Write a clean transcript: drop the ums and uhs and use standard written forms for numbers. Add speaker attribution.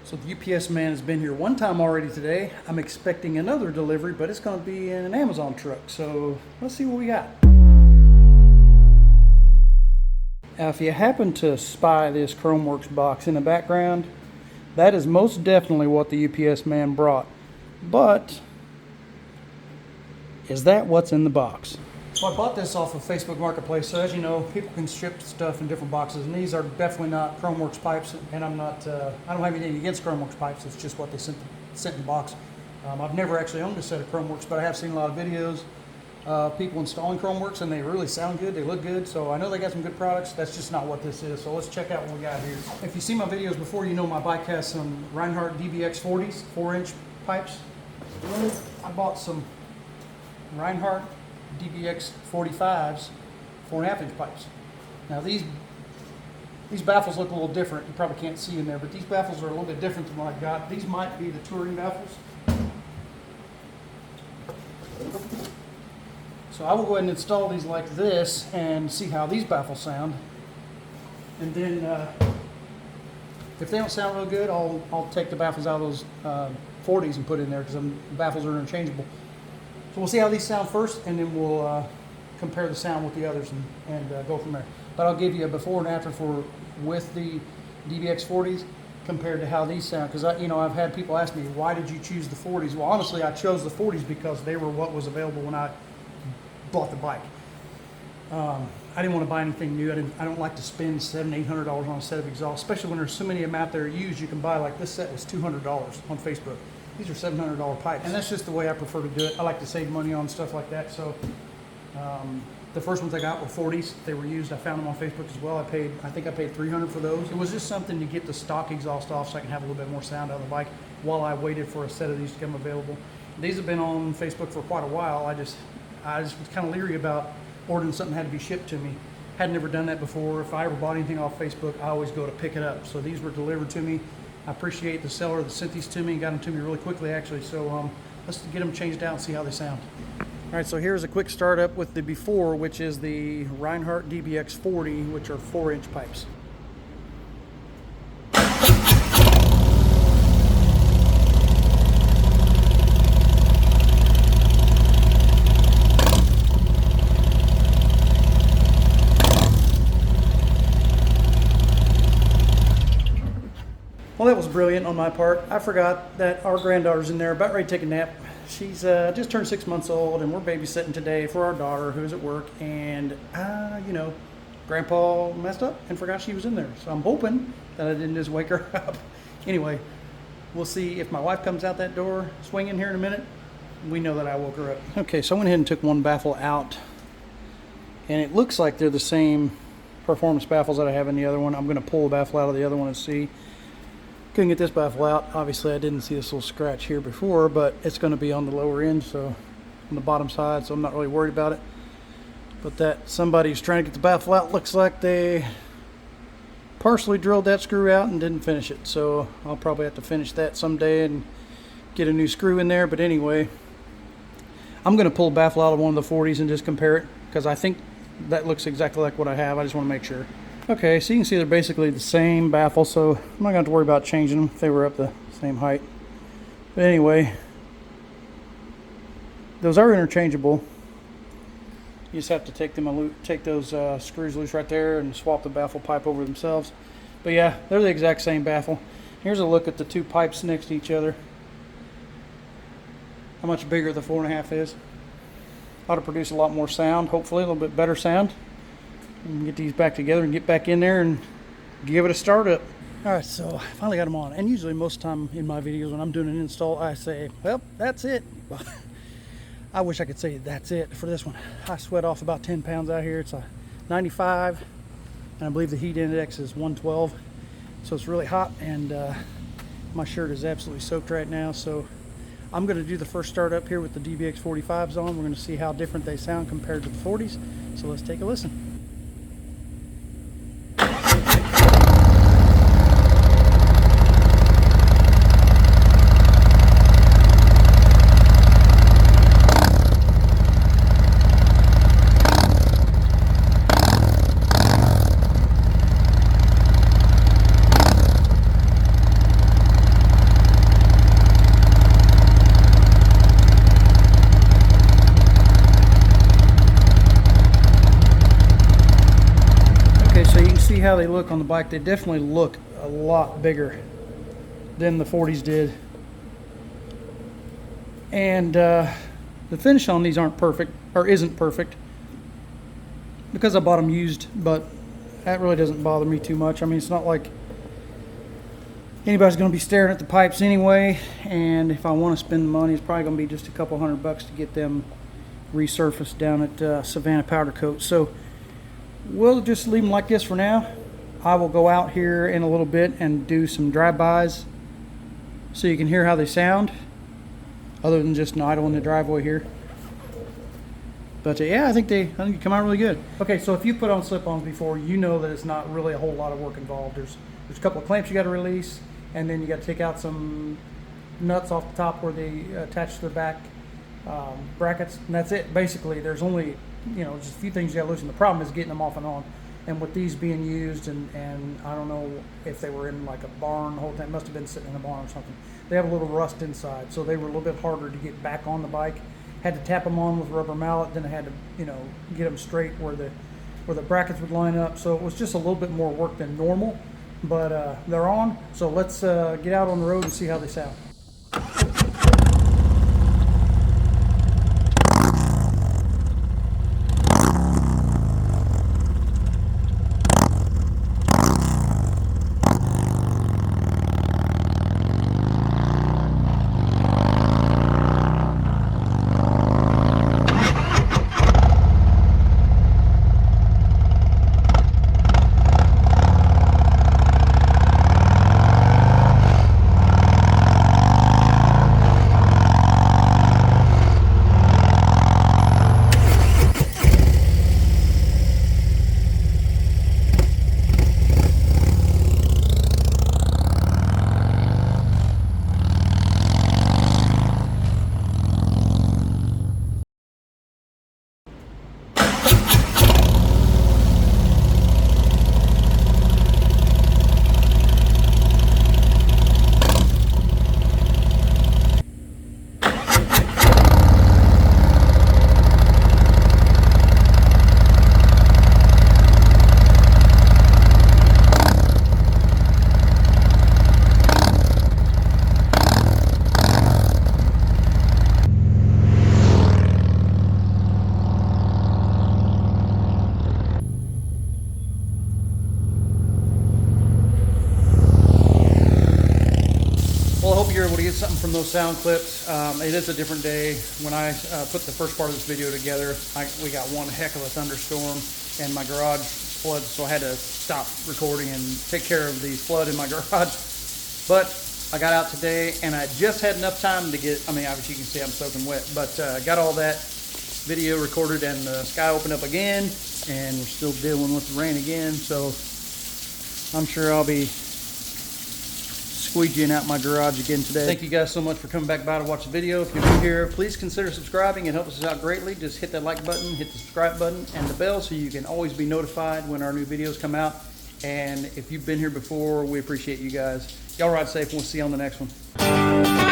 Speaker 1: So the UPS man has been here one time already today. I'm expecting another delivery, but it's going to be in an Amazon truck. So let's see what we got. Now, if you happen to spy this ChromeWorks box in the background, that is most definitely what the UPS man brought. But is that what's in the box? So I bought this off of Facebook Marketplace. So as you know, people can ship stuff in different boxes, and these are definitely not ChromeWorks pipes. And I don't have anything against ChromeWorks pipes. It's just what they sent in the box. I've never actually owned a set of ChromeWorks, but I have seen a lot of videos of people installing ChromeWorks, and they really sound good. They look good. So I know they got some good products. That's just not what this is. So let's check out what we got here. If you see my videos before, you know my bike has some Rinehart DBX40s, 4-inch pipes. I bought some Rinehart DBX45s, 4.5-inch pipes. Now these baffles look a little different. You probably can't see in there, but these baffles are a little bit different than what I've got. These might be the touring baffles. So I will go ahead and install these like this and see how these baffles sound. And then if they don't sound real good, I'll take the baffles out of those 40s and put in there, because the baffles are interchangeable. So we'll see how these sound first, and then we'll compare the sound with the others and go from there. But I'll give you a before and after with the DBX40s compared to how these sound, because I've had people ask me, why did you choose the 40s? Well, honestly, I chose the 40s because they were what was available when I bought the bike. I didn't want to buy anything new. I don't like to spend $700-800 on a set of exhausts, especially when there's so many of them out there used. You can buy, like this set was $200 on Facebook. These are $700 pipes, and that's just the way I prefer to do it. I like to save money on stuff like that. So the first ones I got were 40s. They were used. I found them on Facebook as well. I think I paid $300 for those. It was just something to get the stock exhaust off so I can have a little bit more sound out of the bike while I waited for a set of these to come available. These have been on Facebook for quite a while. I just was kind of leery about ordering something that had to be shipped to me. Had never done that before. If I ever bought anything off Facebook, I always go to pick it up. So these were delivered to me. I appreciate the seller that sent these to me and got them to me really quickly, actually. So let's get them changed out and see how they sound. All right, so here's a quick startup with the before, which is the Rinehart DBX40, which are 4-inch pipes. Well, that was brilliant on my part. I forgot that our granddaughter's in there about ready to take a nap. She's just turned 6 months old, and we're babysitting today for our daughter who's at work. And, Grandpa messed up and forgot she was in there. So I'm hoping that I didn't just wake her up. Anyway, we'll see if my wife comes out that door swinging here in a minute. We know that I woke her up. Okay, so I went ahead and took one baffle out. And it looks like they're the same performance baffles that I have in the other one. I'm going to pull the baffle out of the other one and see. Couldn't get this baffle out. Obviously, I didn't see this little scratch here before, but it's going to be on the lower end, so on the bottom side, so I'm not really worried about it. But that somebody's trying to get the baffle out. Looks like they partially drilled that screw out and didn't finish it. So I'll probably have to finish that someday and get a new screw in there. But anyway, I'm going to pull a baffle out of one of the 40s and just compare it, because I think that looks exactly like what I have. I just want to make sure. Okay, so you can see they're basically the same baffle, so I'm not going to have to worry about changing them if they were up the same height. But anyway, those are interchangeable. You just have to take those screws loose right there and swap the baffle pipe over themselves. But yeah, they're the exact same baffle. Here's a look at the two pipes next to each other. How much bigger the 4.5 is. Ought to produce a lot more sound, hopefully a little bit better sound. And get these back together and get back in there and give it a startup. All right, so I finally got them on. And usually most of the time in my videos when I'm doing an install, I say, well, that's it. I wish I could say that's it for this one. I sweat off about 10 pounds out here. It's a 95, and I believe the heat index is 112. So it's really hot, and my shirt is absolutely soaked right now. So I'm going to do the first startup here with the DBX45s on. We're going to see how different they sound compared to the 40s. So let's take a listen. see how they look on the bike. They definitely look a lot bigger than the 40s did. And the finish on these aren't perfect, or isn't perfect, because I bought them used, but that really doesn't bother me too much. I mean, it's not like anybody's going to be staring at the pipes anyway, and if I want to spend the money, it's probably going to be just a couple $100 to get them resurfaced down at Savannah Powder Coat. So we'll just leave them like this for now. I will go out here in a little bit and do some drive-bys so you can hear how they sound, other than just an idle in the driveway here. But yeah, I think they come out really good. Okay, so if you put on slip-ons before, you know that it's not really a whole lot of work involved. There's a couple of clamps you got to release, and then you got to take out some nuts off the top where they attach to the back brackets, and that's it. Basically, there's only, you know, just a few things you got to loosen. The problem is getting them off and on. And with these being used, and I don't know if they were in like a barn the whole time, must have been sitting in a barn or something. They have a little rust inside, so they were a little bit harder to get back on the bike. Had to tap them on with a rubber mallet, then I had to, you know, get them straight where the brackets would line up. So it was just a little bit more work than normal, but they're on. So let's get out on the road and see how they sound. You're able to get something from those sound clips. It is a different day. When I put the first part of this video together, we got one heck of a thunderstorm and my garage flooded, so I had to stop recording and take care of the flood in my garage. But I got out today and I just had enough time to get, I mean, obviously you can see I'm soaking wet, but got all that video recorded, and the sky opened up again and we're still dealing with the rain again, so I'm sure I'll be squeegeeing out my garage again today. Thank you guys so much for coming back by to watch the video. If you're new here, please consider subscribing. It helps us out greatly. Just hit that like button, hit the subscribe button, and the bell so you can always be notified when our new videos come out. And if you've been here before, we appreciate you guys. Y'all ride safe, and we'll see you on the next one.